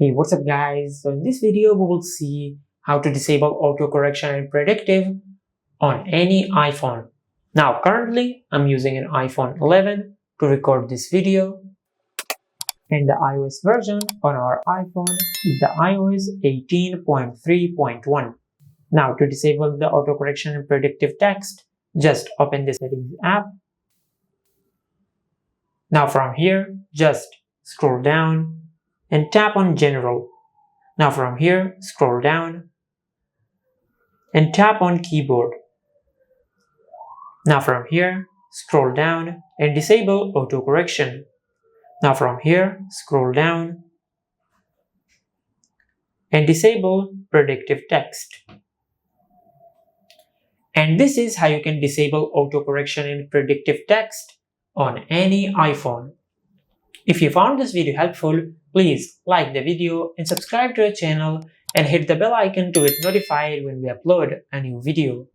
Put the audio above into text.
Hey, what's up guys? So in this video we will see how to disable autocorrection and predictive on any iPhone. Now currently I'm using an iPhone 11 to record this video, and the iOS version on our iPhone is the iOS 18.3.1. Now to disable the autocorrection and predictive text, just open the settings app. Now from here, just scroll down and tap on general. Now from here, scroll down and tap on keyboard. Now from here, scroll down and disable autocorrection. Now from here, scroll down and disable predictive text. And this is how you can disable autocorrection in predictive text on any iPhone. If you found this video helpful, please like the video and subscribe to our channel and hit the bell icon to get notified when we upload a new video.